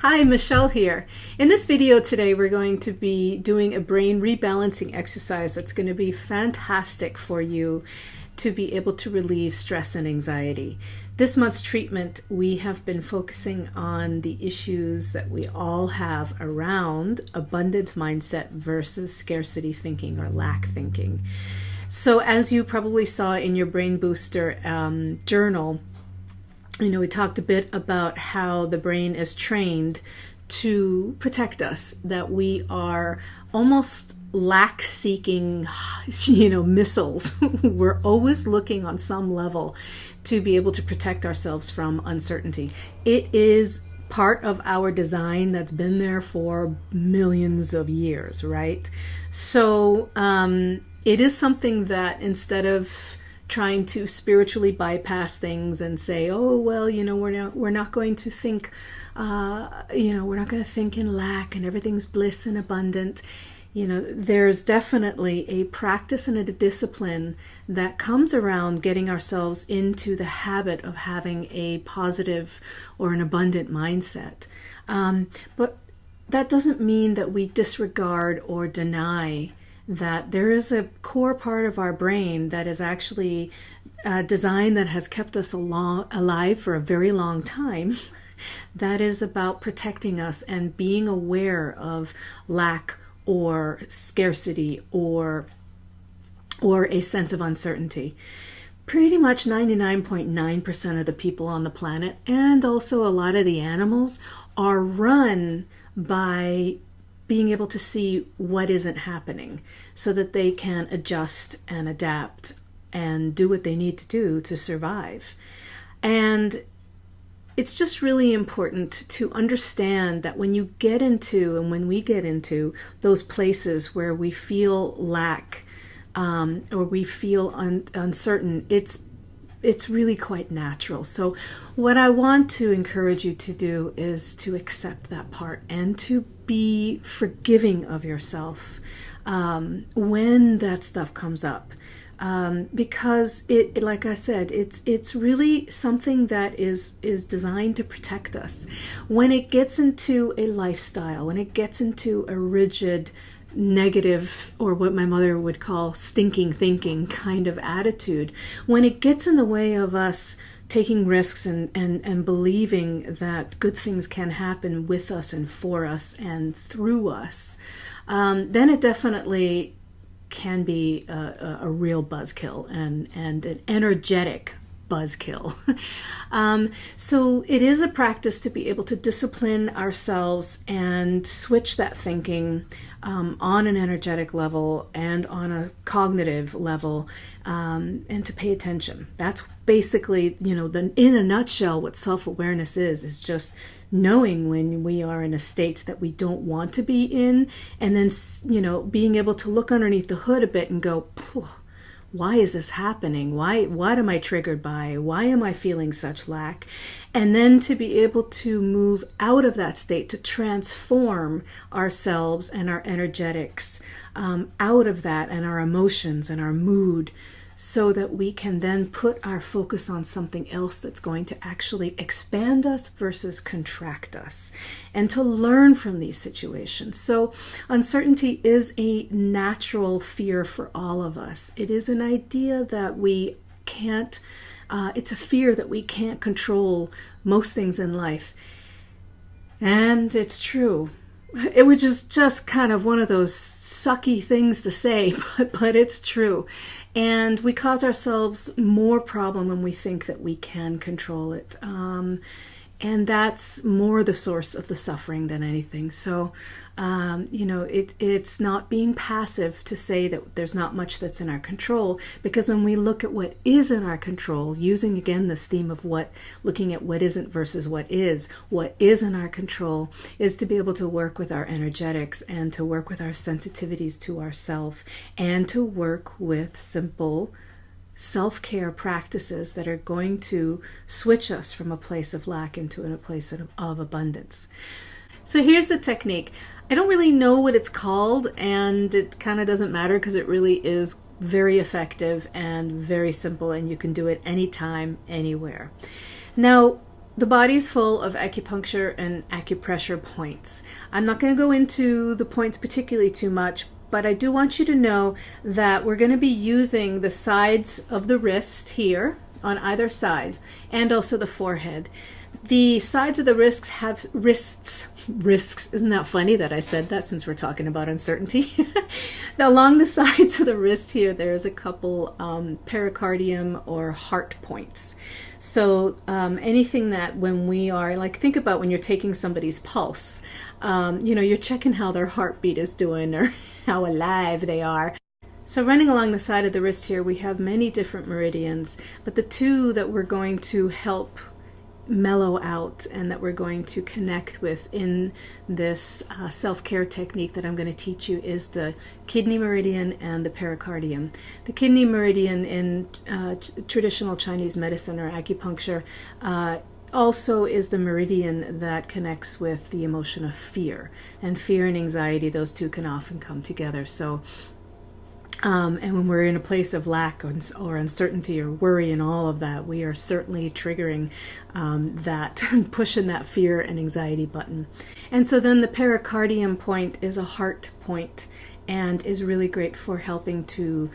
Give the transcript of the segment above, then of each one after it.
Hi, Michelle here. In this video today, we're going to be doing a brain rebalancing exercise that's going to be fantastic for you to be able to relieve stress and anxiety. This month's treatment, we have been focusing on the issues that we all have around abundance mindset versus scarcity thinking or lack thinking. So as you probably saw in your Brain Booster journal, we talked a bit about how the brain is trained to protect us, that we are almost lack-seeking, missiles. We're always looking on some level to be able to protect ourselves from uncertainty. It is part of our design that's been there for millions of years, right? So it is something that instead of trying to spiritually bypass things and say, oh, well, we're not going to think, we're not going to think in lack and everything's bliss and abundant. There's definitely a practice and a discipline that comes around getting ourselves into the habit of having a positive or an abundant mindset. But that doesn't mean that we disregard or deny that there is a core part of our brain that is actually a design that has kept us alive for a very long time. That is about protecting us and being aware of lack or scarcity or a sense of uncertainty. Pretty much 99.9% of the people on the planet, and also a lot of the animals, are run by being able to see what isn't happening so that they can adjust and adapt and do what they need to do to survive. And it's just really important to understand that when you get into, and when we get into those places where we feel lack or we feel uncertain, it's really quite natural. So what I want to encourage you to do is to accept that part and to be forgiving of yourself when that stuff comes up. Because it, like I said, it's really something that is designed to protect us. When it gets into a lifestyle, when it gets into a rigid, negative, or what my mother would call stinking thinking kind of attitude, when it gets in the way of us taking risks and believing that good things can happen with us and for us and through us, then it definitely can be a real buzzkill and an energetic buzzkill. So it is a practice to be able to discipline ourselves and switch that thinking on an energetic level and on a cognitive level, and to pay attention. That's basically, in a nutshell, what self-awareness is just knowing when we are in a state that we don't want to be in, and then, being able to look underneath the hood a bit and go, why is this happening? What am I triggered by? Why am I feeling such lack? And then to be able to move out of that state, to transform ourselves and our energetics out of that, and our emotions and our mood, so that we can then put our focus on something else that's going to actually expand us versus contract us, and to learn from these situations. So uncertainty is a natural fear for all of us. It is an idea that we can't, it's a fear that we can't control most things in life. And it's true. It was just kind of one of those sucky things to say, but it's true. And we cause ourselves more problem when we think that we can control it. And that's more the source of the suffering than anything. So, it's not being passive to say that there's not much that's in our control, because when we look at what is in our control, using again this theme of looking at what isn't versus what is in our control is to be able to work with our energetics and to work with our sensitivities to ourself, and to work with simple self-care practices that are going to switch us from a place of lack into a place of abundance. So here's the technique. I don't really know what it's called, and it kind of doesn't matter because it really is very effective and very simple, and you can do it anytime, anywhere. Now, the body's full of acupuncture and acupressure points. I'm not going to go into the points particularly too much, but I do want you to know that we're going to be using the sides of the wrist here on either side, and also the forehead. The sides of the wrists, isn't that funny that I said that since we're talking about uncertainty? Along the sides of the wrist here, there's a couple pericardium or heart points. So anything that when we are, like, think about when you're taking somebody's pulse, you're checking how their heartbeat is doing or how alive they are. So running along the side of the wrist here, we have many different meridians, but the two that we're going to help mellow out and that we're going to connect with in this self-care technique that I'm going to teach you is the kidney meridian and the pericardium. The kidney meridian in traditional Chinese medicine or acupuncture also is the meridian that connects with the emotion of fear. And fear and anxiety, those two can often come together. So and when we're in a place of lack or uncertainty or worry and all of that, we are certainly triggering that, pushing that fear and anxiety button. And so then the pericardium point is a heart point and is really great for helping to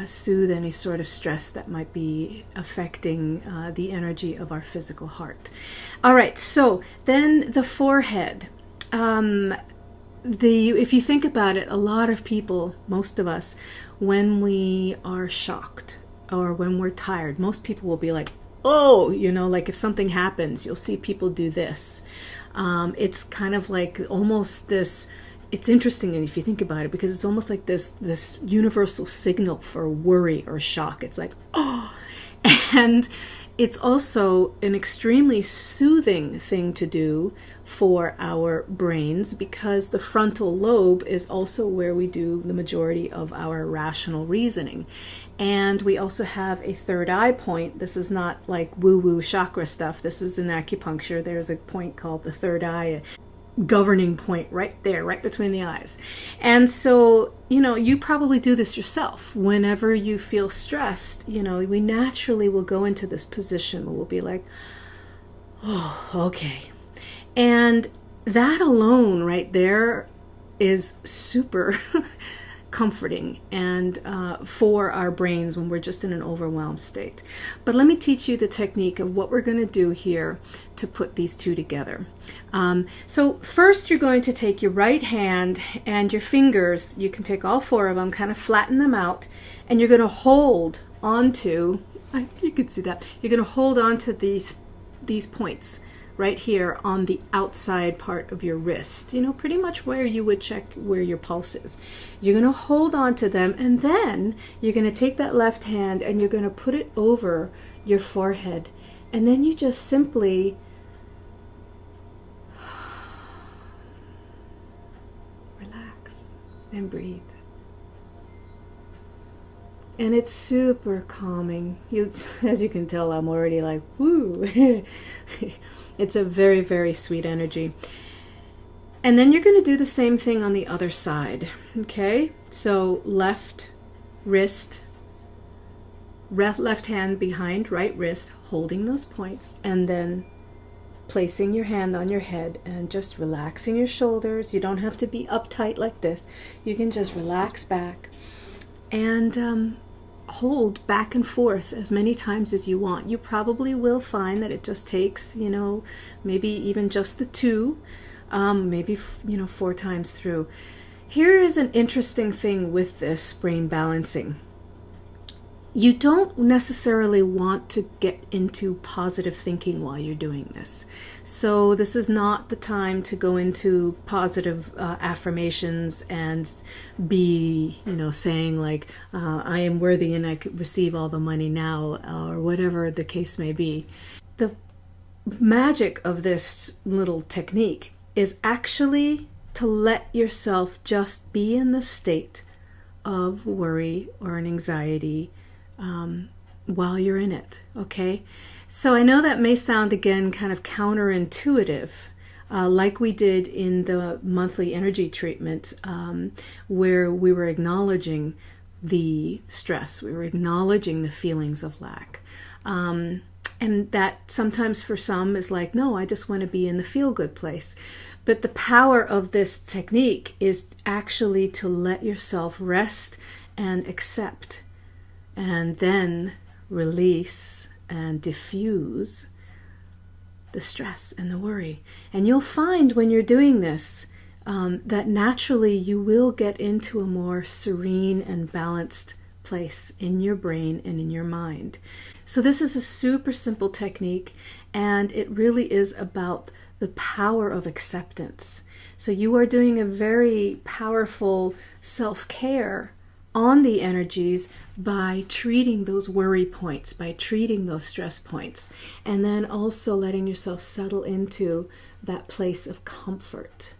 soothe any sort of stress that might be affecting the energy of our physical heart. All right, so then the forehead. If you think about it, a lot of people, most of us, when we are shocked or when we're tired, most people will be like, oh, like if something happens, you'll see people do this. It's kind of like almost this, it's interesting if you think about it, because it's almost like this universal signal for worry or shock. It's like, oh, and it's also an extremely soothing thing to do for our brains, because the frontal lobe is also where we do the majority of our rational reasoning. And we also have a third eye point. This is not like woo-woo chakra stuff. This is in acupuncture. There's a point called the third eye, governing point right there, right between the eyes. And so, you probably do this yourself. Whenever you feel stressed, we naturally will go into this position where we'll be like, oh, okay. And that alone right there is super comforting and for our brains when we're just in an overwhelmed state. But let me teach you the technique of what we're going to do here to put these two together. So first you're going to take your right hand and your fingers, you can take all four of them, kind of flatten them out, and you're going to hold onto, you can see that, you're going to hold onto these points right here on the outside part of your wrist, pretty much where you would check where your pulse is. You're going to hold on to them, and then you're going to take that left hand and you're going to put it over your forehead, and then you just simply relax and breathe. And it's super calming. As you can tell, I'm already like, woo. It's a very, very sweet energy. And then you're going to do the same thing on the other side. Okay? So left wrist, left hand behind right wrist, holding those points, and then placing your hand on your head and just relaxing your shoulders. You don't have to be uptight like this. You can just relax back and hold back and forth as many times as you want. You probably will find that it just takes, maybe even just the two, maybe, 4 times through. Here is an interesting thing with this brain balancing. You don't necessarily want to get into positive thinking while you're doing this. So this is not the time to go into positive affirmations and be, saying like, I am worthy and I could receive all the money now, or whatever the case may be. The magic of this little technique is actually to let yourself just be in the state of worry or an anxiety while you're in it, okay? So I know that may sound, again, kind of counterintuitive, like we did in the monthly energy treatment, where we were acknowledging the stress, we were acknowledging the feelings of lack. And that sometimes for some is like, no, I just want to be in the feel-good place. But the power of this technique is actually to let yourself rest and accept, and then release and diffuse the stress and the worry. And you'll find when you're doing this that naturally you will get into a more serene and balanced place in your brain and in your mind. So this is a super simple technique, and it really is about the power of acceptance. So you are doing a very powerful self-care on the energies by treating those worry points, by treating those stress points, and then also letting yourself settle into that place of comfort.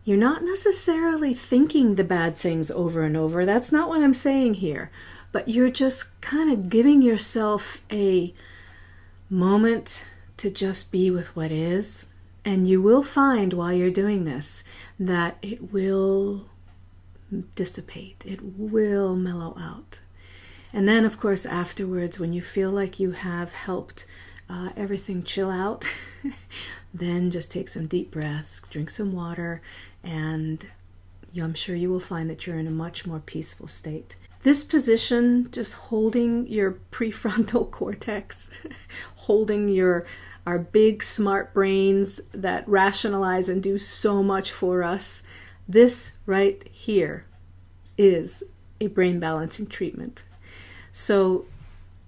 You're not necessarily thinking the bad things over and over. That's not what I'm saying here. But you're just kind of giving yourself a moment to just be with what is. And you will find while you're doing this that it will dissipate. It will mellow out. And then, of course, afterwards, when you feel like you have helped everything chill out, then just take some deep breaths, drink some water, and I'm sure you will find that you're in a much more peaceful state. This position, just holding your prefrontal cortex, holding our big smart brains that rationalize and do so much for us, this right here is a brain balancing treatment. So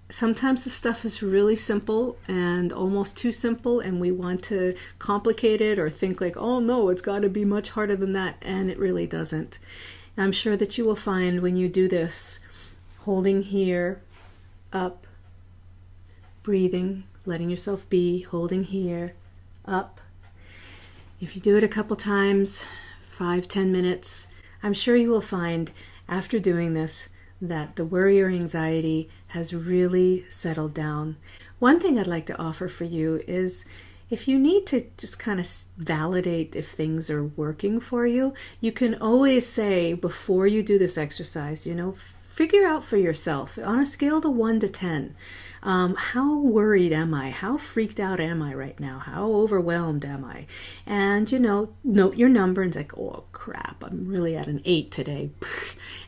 sometimes the stuff is really simple and almost too simple, and we want to complicate it or think like, oh no, it's got to be much harder than that, and it really doesn't. I'm sure that you will find when you do this, holding here, up, breathing, letting yourself be, holding here, up. If you do it a couple times, 5-10 minutes, I'm sure you will find after doing this that the worry or anxiety has really settled down. One thing I'd like to offer for you is if you need to just kind of validate if things are working for you, you can always say before you do this exercise, figure out for yourself on a scale to 1 to 10, how worried am I? How freaked out am I right now? How overwhelmed am I? And, note your number and like, oh crap, I'm really at an 8 today.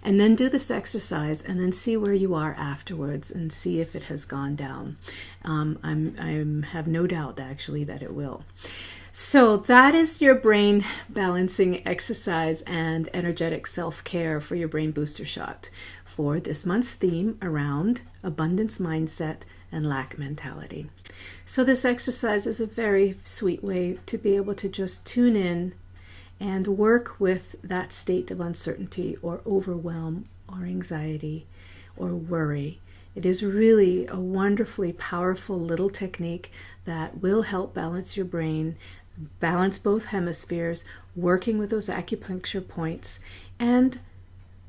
And then do this exercise and then see where you are afterwards and see if it has gone down. I have no doubt actually that it will. So that is your brain balancing exercise and energetic self-care for your brain booster shot for this month's theme around abundance mindset and lack mentality. So this exercise is a very sweet way to be able to just tune in and work with that state of uncertainty or overwhelm or anxiety or worry. It is really a wonderfully powerful little technique that will help balance your brain, balance both hemispheres, working with those acupuncture points. And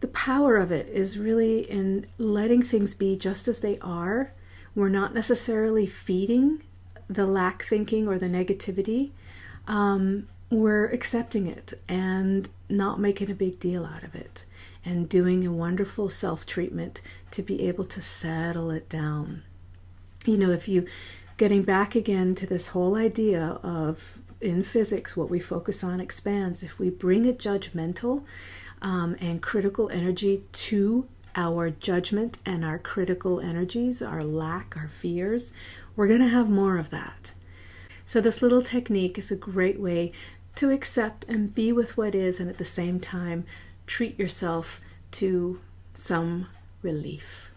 the power of it is really in letting things be just as they are. We're not necessarily feeding the lack thinking or the negativity. We're accepting it and not making a big deal out of it and doing a wonderful self-treatment to be able to settle it down. If you getting back again to this whole idea of in physics, what we focus on expands. If we bring a judgmental and critical energy to our judgment and our critical energies, our lack, our fears, we're going to have more of that. So this little technique is a great way to accept and be with what is, and at the same time treat yourself to some relief.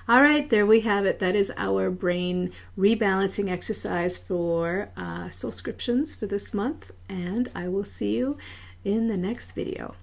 All right, there we have it. That is our brain rebalancing exercise for subscriptions for this month, and I will see you in the next video.